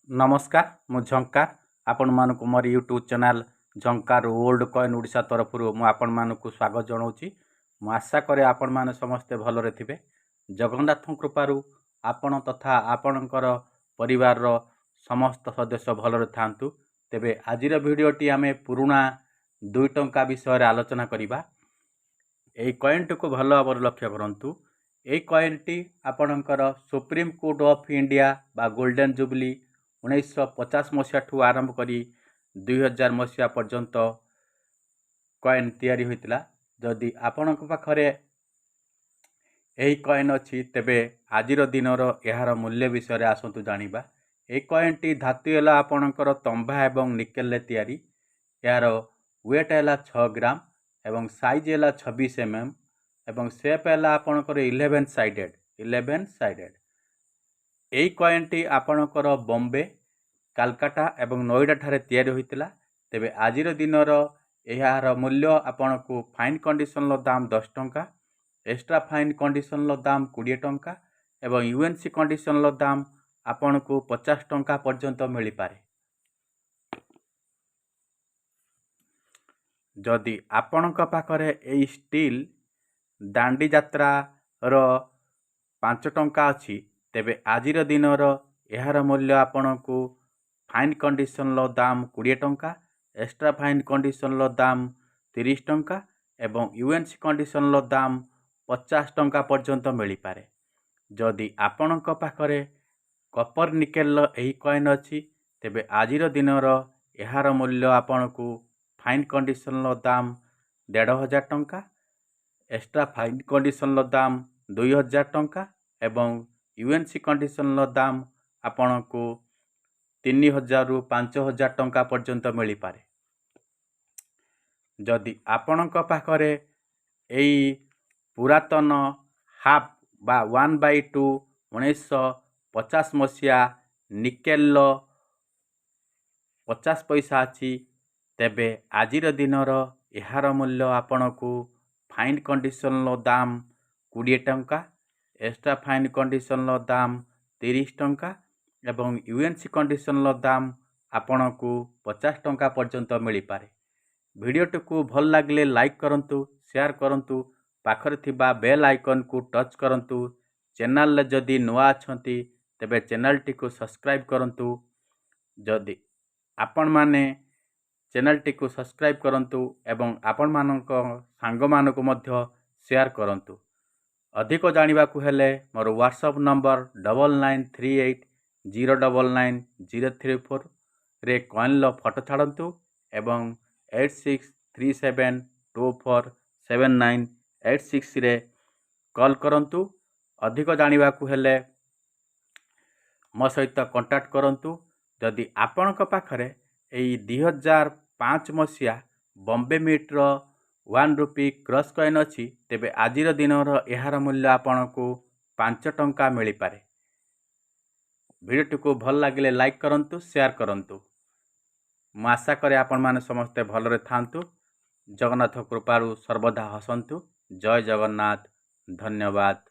नमस्कार मु झंकार आपण मानक मोर YouTube channel Jhankar old coin Odisha तरफ मु आपण मानक स्वागत जनाऊँगी। मु आशा करे आपण माने समस्ते भलरे थिबे। जगन्नाथ कृपारू आपण तथा आपणकर परिवार रो समस्त सदस्य भलरे थांतु। तेबे आजिर भिडियोटी आमे पुराना 2 टंका विषय रे आलोचना करिबा। एई कॉइन को भल भाव लक्ष्य करंतु। एई कॉइन टी आपणकर सुप्रीम कोर्ट ऑफ इंडिया बा गोल्डन जुबली 1950 मसीहा ठू आरंभ करी 2000 मसीहा पर्यंत कॉइन तैयारी होइतिला। जदि आपणक पाखरे एही कॉइन अछि तेबे आजिर दिनर एहार मूल्य विषय रे आसंतु जानिबा। एई कॉइन टी धातु एला आपणकर तंबा एवं निकेल ले तैयारी। यार वेट एला 6 ग्राम एवं साइज एला 26 mm एवं शेप एला आपणकर 11 साइडेड। एई कॉइन टी आपणकर बॉम्बे कालकाटा एवं नोएडा ठारे तैयारी होइतिला। तेबे आजिर दिनर एहार मूल्य आपणको फाइन कंडीशन लो दाम 10 टंका, एक्स्ट्रा फाइन कंडीशन लो दाम 20 टंका एवं यूएनसी कंडीशन लो दाम आपणको 50 टंका पर्यंत मिली पारे। जदि आपणक पाखरे एई स्टील दांडी यात्रा रो 5 टंका अछि तेबे आजिर दिनर एहार मूल्य आपणको फाइन कंडीशन लो दाम 20 टंका, एक्स्ट्रा फाइन कंडीशन लो दाम 30 टंका एवं यूएनसी कंडीशन लो दाम 50 टंका पर्यंत मिली पारे। जदि आपणक पाखरे कपर निकेल एही कॉइन अछि तेबे आजिर दिनर एहार मूल्य आपणको फाइन कंडीशन लो दाम 1500 टंका, एक्स्ट्रा फाइन कंडीशन लो दाम 2000 टंका एवं यूएनसी कंडीशन लो दाम आपणको 3000 रु 5000 टंका पर्यंत मिली पारे। जदि आपणक पाखरे एई पुरातन हाफ बा 1/2 1950 मसीहा निकेल 50 पैसा अछि तेबे आजिर दिनर एहार मूल्य आपणको फाइन कंडीशन लो दाम 20 टंका, एक्स्ट्रा फाइन कंडीशन लो दाम 30 टंका एवं यूएनसी कंडीशन लो दाम आपणको 50 टंका पर्यंत मिली पारे। वीडियोटी को भल लागले लाइक करंतु, शेयर करंतु, पाखरे थिबा बेल आइकन को टच करंतु। चैनल ले जदि नुआ अछंती तेबे चैनल टी को सब्सक्राइब करंतु। जदि आपण माने चैनल टी को सब्सक्राइब करंतु एवं आपण मानक सांग मानक मध्य शेयर करंतु। अधिक जानिबा को हेले मोर व्हाट्सएप नंबर 9939909034 रे कॉइन लो फोटो छाड़ंतु एवं 8637247986 रे कॉल करंतु। अधिक जानिबा को हेले मो सहित कांटेक्ट करंतु। जदि आपणक पाखरे एई 2005 मसीहा बॉम्बे मिट रो 1 रुपी क्रॉस कॉइन अछि तेबे आजिर दिनर एहार मूल्य आपणको 5 टंका मिली पारे। वीडियोटी को भल लागले लाइक करंतु, शेयर करंतु। मु आशा करे आपण माने समस्ते भलरे थांतु। जगन्नाथ कृपारू सर्वदा हसंतु। जय जगन्नाथ। धन्यवाद।